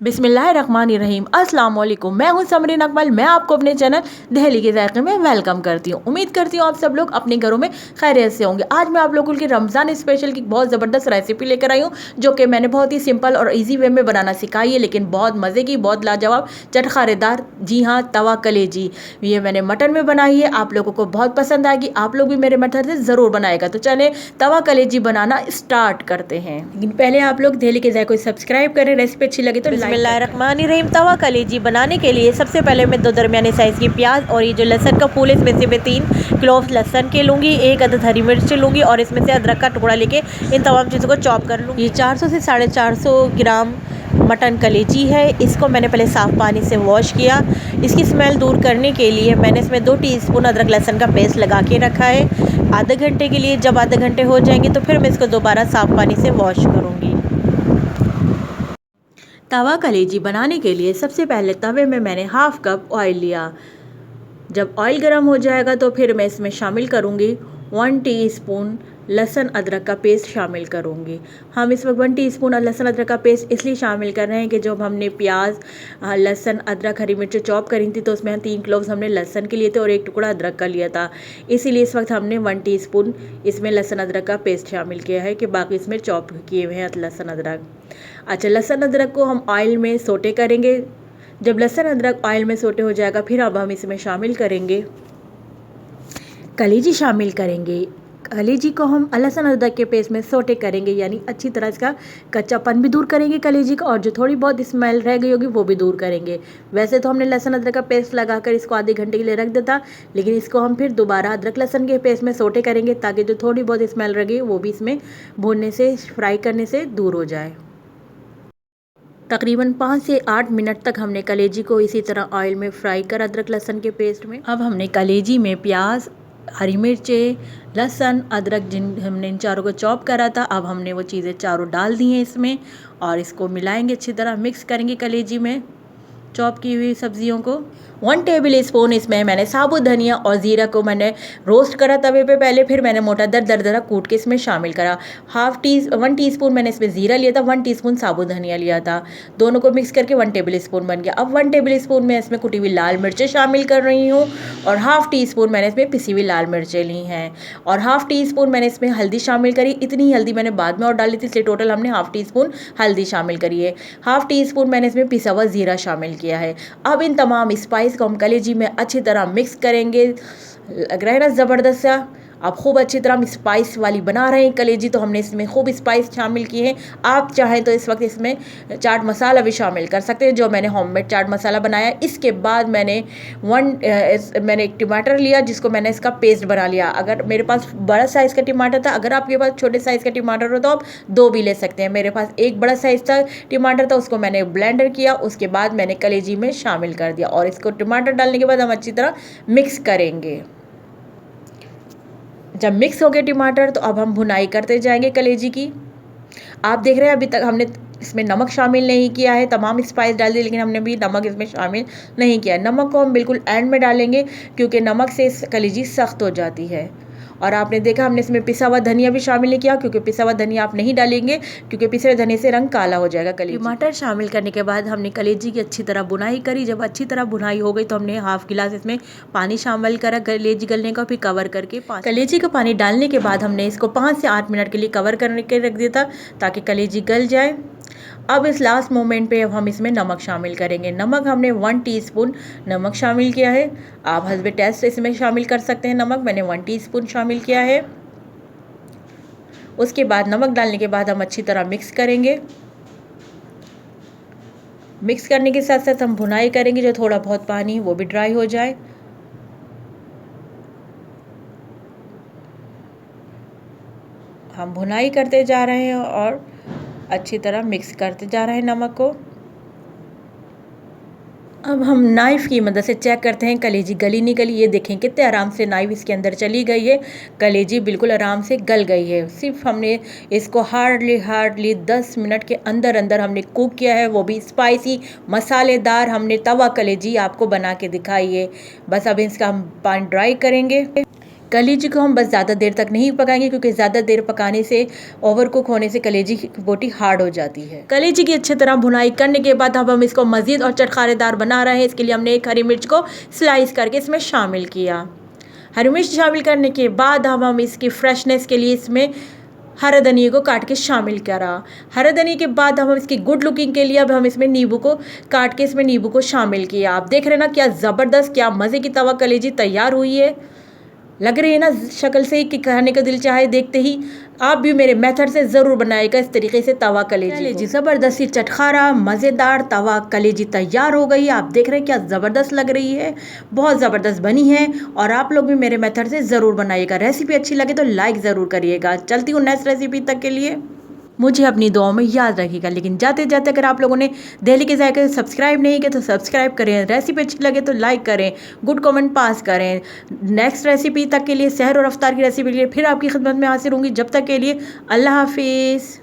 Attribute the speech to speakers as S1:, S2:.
S1: बिस्मिल्लाहिर्रहमानिर्रहीम। अस्सलाम वालेकुम। मैं हूं समरीन अकमल। मैं आपको अपने चैनल दहली के ज़ायक़े में वेलकम करती हूं। उम्मीद करती हूं आप सब लोग अपने घरों में खैरियत से होंगे। आज मैं आप लोगों के रमज़ान स्पेशल की बहुत ज़बरदस्त रेसिपी लेकर आई हूं, जो कि मैंने बहुत ही सिंपल और ईजी वे में बनाना सिखाई है, लेकिन बहुत मज़े की, बहुत लाजवाब, चटखारेदार। जी हाँ, तवा कलेजी। ये मैंने मटन में बनाई है। आप लोगों को बहुत पसंद आएगी। आप लोग भी मेरे मेथड से ज़रूर बनाएगा। तो चलें तवा कलेजी बनाना स्टार्ट करते हैं। लेकिन पहले आप लोग दहली के ज़ायक़े को सब्सक्राइब करें। रेसिपी अच्छी लगे तो बिस्मिल्लाहिर्रहमानिर्रहीम। तवा कलेजी बनाने के लिए सबसे पहले मैं 2 दरमियाने साइज़ की प्याज और ये जो लहसुन का फूल है, इसमें से मैं 3 क्लोव्स लहसुन के लूँगी, 1 अदद हरी मिर्च लूँगी और इसमें से अदरक का टुकड़ा लेके इन तमाम चीज़ों को चॉप कर लूँगी। ये 400 से 450 ग्राम मटन कलेजी है। इसको मैंने पहले साफ़ पानी से वॉश किया। इसकी स्मेल दूर करने के लिए मैंने इसमें 2 टीस्पून अदरक लहसुन का पेस्ट लगा के रखा है आधे घंटे के लिए। जब आधे घंटे हो जाएंगे तो फिर मैं इसको दोबारा साफ़ पानी से वॉश करूँगी। तवा कलेजी बनाने के लिए सबसे पहले तवे में मैंने हाफ़ कप ऑयल लिया। जब ऑयल गर्म हो जाएगा तो फिर मैं इसमें शामिल करूँगी 1 टीस्पून लहसुन अदरक का पेस्ट शामिल करूँगी। हम इस वक्त 1 टीस्पून लहसुन अदरक का पेस्ट इसलिए शामिल कर रहे हैं कि जब हमने प्याज, लहसुन, अदरक, हरी मिर्च चॉप करी थी तो उसमें 3 क्लोव्स हमने लहसुन के लिए थे और 1 टुकड़ा अदरक का लिया था। इसीलिए इस वक्त हमने 1 टीस्पून इसमें लहसुन अदरक का पेस्ट शामिल किया है कि बाकी इसमें चॉप किए हुए हैं लहसुन अदरक। अच्छा, लहसुन अदरक को हम ऑयल में सोटे करेंगे। जब लहसुन अदरक ऑयल में सोटे हो जाएगा फिर अब हम इसमें शामिल करेंगे कलेजी शामिल करेंगे। कलेजी को हम लहसुन अदरक के पेस्ट में सोटे करेंगे, यानी अच्छी तरह इसका कच्चापन भी दूर करेंगे कलेजी का, और जो थोड़ी बहुत स्मेल रह गई होगी वो भी दूर करेंगे। वैसे तो हमने लहसुन अदरक का पेस्ट लगाकर इसको आधे घंटे के लिए रख देता, लेकिन इसको हम फिर दोबारा अदरक लहसुन के पेस्ट में सोटे करेंगे ताकि जो थोड़ी बहुत स्मेल रह गई वो भी इसमें भूनने से, फ्राई करने से दूर हो जाए। तकरीबन 5 से 8 मिनट तक हमने कलेजी को इसी तरह ऑयल में फ्राई कर अदरक लहसुन के पेस्ट में। अब हमने कलेजी में प्याज, हरी मिर्चें, लहसुन, अदरक हमने इन चारों को चॉप करा था, अब हमने वो चीज़ें चारों डाल दी हैं इसमें और इसको मिलाएंगे, अच्छी तरह मिक्स करेंगे कलेजी में चॉप की हुई सब्जियों को। 1 टेबल स्पून इसमें मैंने साबुत धनिया और ज़ीरा को मैंने रोस्ट करा तवे पे पहले, फिर मैंने मोटा दरदरा कूट के इसमें शामिल करा। 1 टीस्पून मैंने इसमें ज़ीरा लिया था, 1 टीस्पून साबुत धनिया लिया था, दोनों को मिक्स करके 1 टेबल स्पून बन गया। अब 1 टेबल स्पून मैं इसमें कुटी हुई लाल मिर्चें शामिल कर रही हूँ और हाफ़ टी स्पून मैंने इसमें पिसी हुई लाल मिर्चें ली हैं और हाफ़ टी स्पून मैंने इसमें हल्दी शामिल करी। इतनी हल्दी मैंने बाद में और डाली थी, इसलिए टोटल हमने हाफ़ टी स्पून हल्दी शामिल करी है। हाफ़ टी स्पून मैंने इसमें पिसा हुआ ज़ीरा शामिल किया है। अब इन तमाम स्पाइस को हम कलेजी में अच्छी तरह मिक्स करेंगे। लग रहा है ना ज़बरदस्त सा। अब खूब अच्छी तरह हम स्पाइस वाली बना रहे हैं कलेजी, तो हमने इसमें खूब स्पाइस शामिल किए हैं। आप चाहें तो इस वक्त इसमें चाट मसाला भी शामिल कर सकते हैं, जो मैंने होममेड चाट मसाला बनाया। इसके बाद मैंने एक टमाटर लिया जिसको मैंने इसका पेस्ट बना लिया। अगर मेरे पास बड़ा साइज़ का टमाटर था, अगर आपके पास छोटे साइज़ का टमाटर हो तो आप 2 भी ले सकते हैं। मेरे पास एक बड़ा साइज़ का टमाटर था, उसको मैंने ब्लेंडर किया, उसके बाद मैंने कलेजी में शामिल कर दिया और इसको टमाटर डालने के बाद हम अच्छी तरह मिक्स करेंगे। जब मिक्स हो गए टमाटर तो अब हम भुनाई करते जाएंगे कलेजी की। आप देख रहे हैं अभी तक हमने इसमें नमक शामिल नहीं किया है, तमाम स्पाइस डाल दी लेकिन हमने भी नमक इसमें शामिल नहीं किया। नमक को हम बिल्कुल एंड में डालेंगे क्योंकि नमक से कलेजी सख्त हो जाती है। और आपने देखा हमने इसमें पिसा हुआ धनिया भी शामिल नहीं किया, क्योंकि पिसा हुआ धनिया आप नहीं डालेंगे क्योंकि पिसे हुए धनिया से रंग काला हो जाएगा कलेजी। टमाटर शामिल करने के बाद हमने कलेजी की अच्छी तरह बुनाई करी। जब अच्छी तरह बुनाई हो गई तो हमने हाफ़ गिलास इसमें पानी शामिल करा कलेजी गलने का, फिर कवर करके कलेजी का पानी डालने के बाद हमने इसको 5 से 8 मिनट के लिए कवर करने के रख दिया था ताकि कलेजी गल जाए। अब इस लास्ट मोमेंट पे अब हम इसमें नमक शामिल करेंगे। नमक हमने 1 टीस्पून नमक शामिल किया है। आप हस्बे टेस्ट इसमें शामिल कर सकते हैं नमक, मैंने 1 टीस्पून शामिल किया है। उसके बाद नमक डालने के बाद हम अच्छी तरह मिक्स करेंगे। मिक्स करने के साथ साथ हम भुनाई करेंगे, जो थोड़ा बहुत पानी वो भी ड्राई हो जाए। हम भुनाई करते जा रहे हैं और अच्छी तरह मिक्स करते जा रहे हैं नमक को। अब हम नाइफ़ की मदद से चेक करते हैं कलेजी गली नहीं गली। ये देखें कितने आराम से नाइफ़ इसके अंदर चली गई है, कलेजी बिल्कुल आराम से गल गई है। सिर्फ हमने इसको हार्डली 10 मिनट के अंदर अंदर हमने कुक किया है, वो भी स्पाइसी मसालेदार हमने तवा कलेजी आपको बना के दिखाई है। बस अब इसका हम पानी ड्राई करेंगे। कलेजी को हम बस ज़्यादा देर तक नहीं पकाएंगे, क्योंकि ज़्यादा देर पकाने से, ओवर कुक होने से कलेजी की बोटी हार्ड हो जाती है। कलेजी की अच्छी तरह भुनाई करने के बाद अब हम इसको मज़ीद और चटखारेदार बना रहे हैं। इसके लिए हमने एक हरी मिर्च को स्लाइस करके इसमें शामिल किया। हरी मिर्च शामिल करने के बाद अब हम इसकी फ्रेशनेस के लिए इसमें हरा धनिया को काट के शामिल करा। हरा धनिया के बाद हम इसकी गुड लुकिंग के लिए अब हम इसमें नींबू को काट के इसमें नींबू को शामिल किया। आप देख रहे हैं ना, क्या ज़बरदस्त, क्या मज़े की तवा कलेजी तैयार हुई है। लग रही है ना शक्ल से ही कि खाने का दिल चाहे देखते ही। आप भी मेरे मेथड से ज़रूर बनाएगा इस तरीके से तवा कलेजी। ज़बरदस्ती चटखारा मज़ेदार तवा कलेजी तैयार हो गई। आप देख रहे हैं क्या ज़बरदस्त लग रही है, बहुत ज़बरदस्त बनी है। और आप लोग भी मेरे मेथड से ज़रूर बनाइएगा। रेसिपी अच्छी लगे तो लाइक ज़रूर करिएगा। चलती हूँ नेक्स्ट रेसिपी तक के लिए, मुझे अपनी दुआओं में याद रखिएगा। लेकिन जाते जाते अगर आप लोगों ने दिल्ली के जायके सब्सक्राइब नहीं किया तो सब्सक्राइब करें, रेसिपी अच्छी लगे तो लाइक करें, गुड कमेंट पास करें। नेक्स्ट रेसिपी तक के लिए, सहर और अफ्तार की रेसिपी के लिए फिर आपकी खिदमत में हाजिर होंगी। जब तक के लिए अल्लाह हाफिज़।